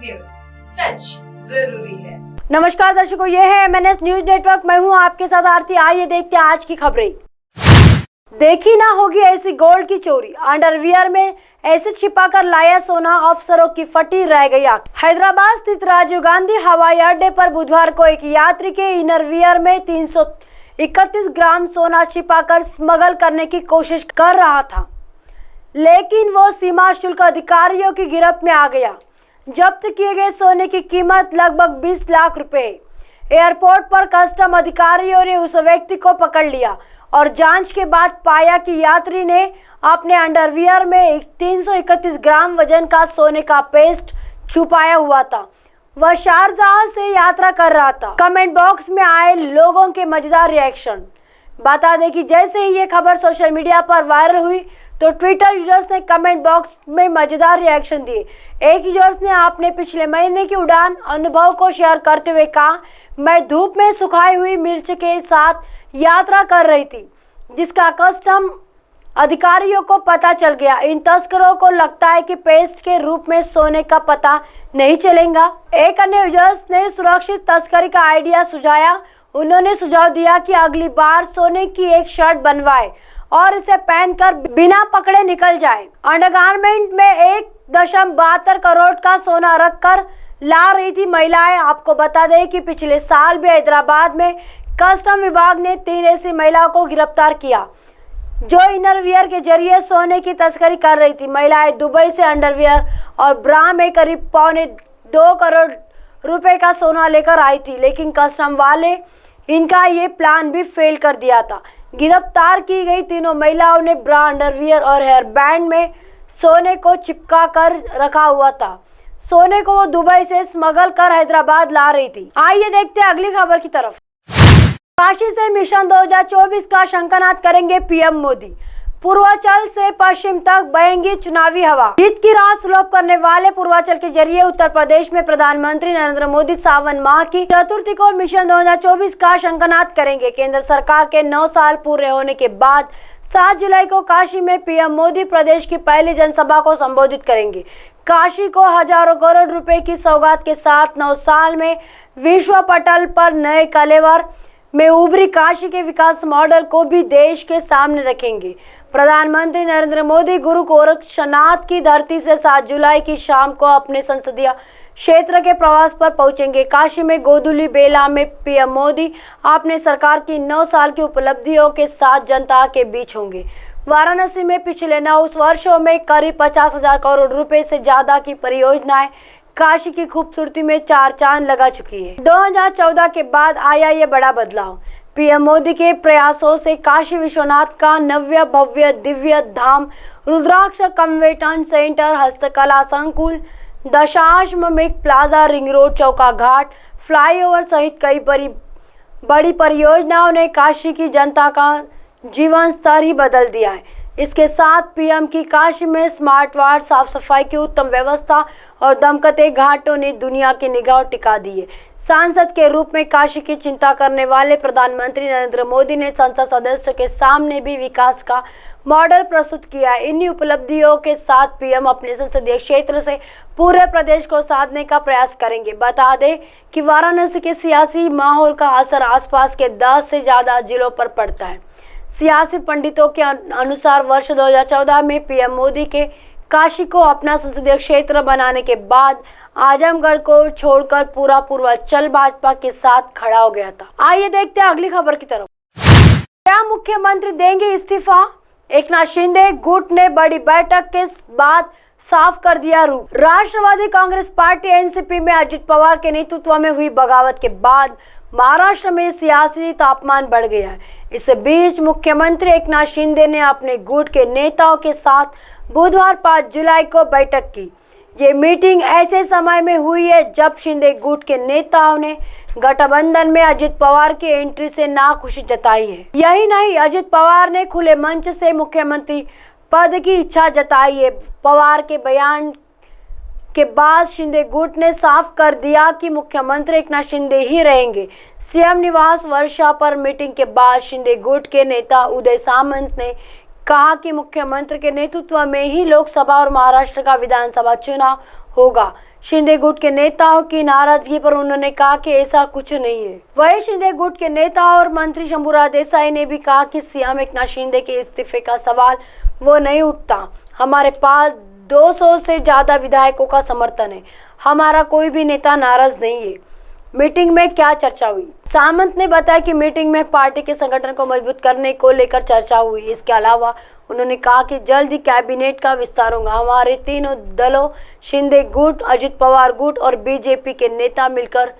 News, सच जरूरी है। नमस्कार दर्शकों, ये है MNS न्यूज नेटवर्क। मैं हूं आपके साथ आरती। आइए देखते हैं आज की खबरें। देखी ना होगी ऐसी गोल्ड की चोरी, अंडरवियर में ऐसे छिपाकर लाया सोना, अफसरों की फटी रह गई आंख। हैदराबाद स्थित राजीव गांधी हवाई अड्डे पर बुधवार को एक यात्री के इनरवियर में 331 ग्राम सोना छिपाकर स्मगल करने की कोशिश कर रहा था, लेकिन वो सीमा शुल्क अधिकारियों की गिरफ्त में आ गया। जब्त किए गए सोने की कीमत लगभग 20 लाख रुपए। एयरपोर्ट पर कस्टम अधिकारियों ने उस व्यक्ति को पकड़ लिया और जांच के बाद पाया कि यात्री ने अपने अंडरवियर में 331 ग्राम वजन का सोने का पेस्ट छुपाया हुआ था। वह शारजाह से यात्रा कर रहा था। कमेंट बॉक्स में आए लोगों के मजेदार रिएक्शन। बता दें कि जैसे ही ये खबर सोशल मीडिया पर वायरल हुई तो ट्विटर यूजर्स ने कमेंट बॉक्स में मजेदार रिएक्शन दिए। एक यूजर्स ने अपने पिछले महीने की उड़ान अनुभव को शेयर करते हुए कहा, मैं धूप में सुखाई हुई मिर्च के साथ यात्रा कर रही थी, जिसका कस्टम अधिकारियों को पता चल गया। इन तस्करों को लगता है कि पेस्ट के रूप में सोने का पता नहीं चलेगा। एक अन्य यूजर्स ने सुरक्षित तस्करी का आइडिया सुझाया। उन्होंने सुझाव दिया कि अगली बार सोने की एक शर्ट बनवाए और इसे पहनकर बिना पकड़े निकल जाए। अंडरगारमेंट में 1.72 करोड़ का सोना रखकर ला रही थी महिलाएं। आपको बता दें कि पिछले साल भी हैदराबाद में कस्टम विभाग ने 3 ऐसी महिलाओं को गिरफ्तार किया जो इनरवियर के जरिए सोने की तस्करी कर रही थी। महिलाएं दुबई से अंडरवियर और ब्रा में करीब 2.25 करोड़ रुपए का सोना लेकर आई थी, लेकिन कस्टम वाले इनका ये प्लान भी फेल कर दिया था। गिरफ्तार की गई तीनों महिलाओं ने ब्रा, अंडरवियर और हेयर बैंड में सोने को चिपका कर रखा हुआ था। सोने को वो दुबई से स्मगल कर हैदराबाद ला रही थी। आइए देखते हैं अगली खबर की तरफ। काशी से मिशन 2024 का शंखनाद करेंगे पीएम मोदी। पूर्वांचल से पश्चिम तक बहेंगी चुनावी हवा। जीत की राह सुलभ करने वाले पूर्वांचल के जरिए उत्तर प्रदेश में प्रधानमंत्री नरेंद्र मोदी सावन माह की चतुर्थी को मिशन 2024 का शंखनाद करेंगे। केंद्र सरकार के 9 साल पूरे होने के बाद 7 जुलाई को काशी में पीएम मोदी प्रदेश की पहली जनसभा को संबोधित करेंगे। काशी को हजारों करोड़ रुपए की सौगात के साथ 9 साल में विश्व पटल पर नए कलेवर में उभरी काशी के विकास मॉडल को भी देश के सामने रखेंगे। प्रधानमंत्री नरेंद्र मोदी गुरु गोरक्षनाथ की धरती से 7 जुलाई की शाम को अपने संसदीय क्षेत्र के प्रवास पर पहुंचेंगे। काशी में गोधुली बेला में पीएम मोदी अपने सरकार की 9 साल की उपलब्धियों के साथ जनता के बीच होंगे। वाराणसी में पिछले 9 वर्षों में करीब 50,000 करोड़ रुपए से ज्यादा की परियोजनाएं काशी की खूबसूरती में 4 चांद लगा चुकी है। 2014 के बाद आया ये बड़ा बदलाव। पीएम मोदी के प्रयासों से काशी विश्वनाथ का नव्य भव्य दिव्य धाम, रुद्राक्ष कन्वेंशन सेंटर, हस्तकला संकुल, दशाश्वमेध प्लाजा, रिंग रोड, चौका घाट, फ्लाईओवर सहित कई बड़ी परियोजनाओं ने काशी की जनता का जीवन स्तर ही बदल दिया है। इसके साथ पीएम की काशी में स्मार्ट वार्ड, साफ सफाई की उत्तम व्यवस्था और दमकते घाटों ने दुनिया की निगाह टिका दी है। सांसद के रूप में काशी की चिंता करने वाले प्रधानमंत्री नरेंद्र मोदी ने संसद सदस्यों के सामने भी विकास का मॉडल प्रस्तुत किया है। इन्हीं उपलब्धियों के साथ पीएम अपने संसदीय क्षेत्र से पूरे प्रदेश को साधने का प्रयास करेंगे। बता दें कि वाराणसी के सियासी माहौल का असर आसपास के 10 से ज्यादा जिलों पर पड़ता है। सियासी पंडितों के अनुसार वर्ष 2014 में पीएम मोदी के काशी को अपना संसदीय क्षेत्र बनाने के बाद आजमगढ़ को छोड़कर पूरा पूर्वांचल भाजपा के साथ खड़ा हो गया था। आइए देखते हैं अगली खबर की तरफ। क्या मुख्यमंत्री देंगे इस्तीफा? एकनाथ शिंदे गुट ने बड़ी बैठक के बाद साफ कर दिया रूप। राष्ट्रवादी कांग्रेस पार्टी एनसीपी में अजित पवार के नेतृत्व में हुई बगावत के बाद महाराष्ट्र में सियासी तापमान बढ़ गया है। इस बीच मुख्यमंत्री एकनाथ शिंदे ने अपने गुट के नेताओं के साथ बुधवार 5 जुलाई को बैठक की। ये मीटिंग ऐसे समय में हुई है जब शिंदे गुट के नेताओं ने गठबंधन में अजित पवार की एंट्री से नाखुशी जताई है। यही नहीं, अजित पवार ने खुले मंच से मुख्यमंत्री पद की इच्छा जताई है। पवार के बयान के बाद शिंदे गुट ने साफ कर दिया कि मुख्यमंत्री एकनाथ शिंदे ही रहेंगे। सीएम निवास वर्षा पर मीटिंग के बाद शिंदे गुट के नेता उदय सामंत ने कहा कि मुख्यमंत्री के नेतृत्व में ही लोकसभा और महाराष्ट्र का विधानसभा चुनाव होगा। शिंदे गुट के नेताओं की नाराजगी पर उन्होंने कहा कि ऐसा कुछ नहीं है। वहीं शिंदे गुट के नेता और मंत्री शंभूराज देसाई ने भी कहा कि सीएम एकनाथ शिंदे के इस्तीफे का सवाल वो नहीं उठता। हमारे पास 200 से ज्यादा विधायकों का समर्थन है, हमारा कोई भी नेता नाराज नहीं है। मीटिंग में क्या चर्चा हुई? सामंत ने बताया कि मीटिंग में पार्टी के संगठन को मजबूत करने को लेकर चर्चा हुई। इसके अलावा उन्होंने कहा कि जल्द ही कैबिनेट का विस्तार होगा। हमारे तीनों दलों शिंदे गुट, अजित पवार गुट और बीजेपी के नेता मिलकर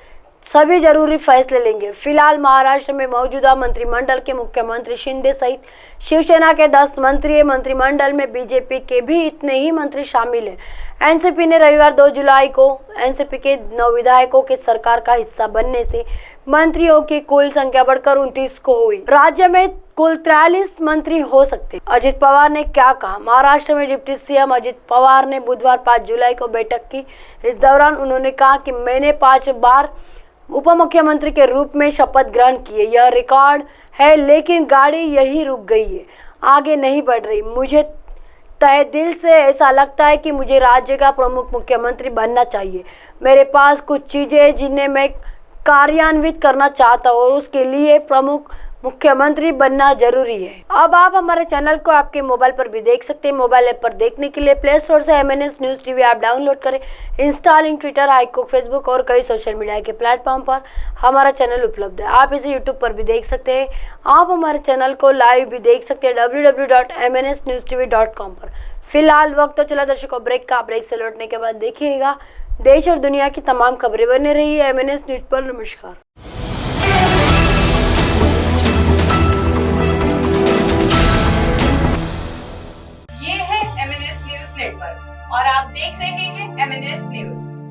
सभी जरूरी फैसले लेंगे। फिलहाल महाराष्ट्र में मौजूदा मंत्रिमंडल के मुख्यमंत्री शिंदे सहित शिवसेना के 10 मंत्री मंत्रिमंडल में बीजेपी के भी इतने ही मंत्री शामिल हैं। एनसीपी ने रविवार 2 जुलाई को एनसीपी के 9 विधायकों के सरकार का हिस्सा बनने से मंत्रियों की कुल संख्या बढ़कर 29 को हुई। राज्य में कुल 43 मंत्री हो सकते। अजित पवार ने क्या कहा? महाराष्ट्र में डिप्टी सीएम अजित पवार ने बुधवार 5 जुलाई को बैठक की। इस दौरान उन्होंने कहा कि मैंने 5 बार उप मुख्यमंत्री के रूप में शपथ ग्रहण की है। यह रिकॉर्ड है, लेकिन गाड़ी यही रुक गई है, आगे नहीं बढ़ रही। मुझे तहे दिल से ऐसा लगता है कि मुझे राज्य का प्रमुख मुख्यमंत्री बनना चाहिए। मेरे पास कुछ चीजें हैं जिन्हें मैं कार्यान्वित करना चाहता हूँ और उसके लिए प्रमुख मुख्यमंत्री बनना जरूरी है। अब आप हमारे चैनल को आपके मोबाइल पर भी देख सकते हैं। मोबाइल ऐप पर देखने के लिए प्ले स्टोर से MNS news TV app download करें। इंस्टॉलिंग ट्विटर, हाईकुक, फेसबुक और कई सोशल मीडिया के प्लेटफॉर्म पर हमारा चैनल उपलब्ध है। आप इसे यूट्यूब पर भी देख सकते हैं। आप हमारे चैनल को लाइव भी देख सकते हैं www.mnsnewstv.com पर। फिलहाल वक्त तो चला दर्शकों ब्रेक का। ब्रेक से लौटने के बाद देखिएगा देश और दुनिया की तमाम खबरें। बने रहिए MNS न्यूज पर। नमस्कार। ये है MNS न्यूज नेटवर्क और आप देख रहे हैं MNS न्यूज।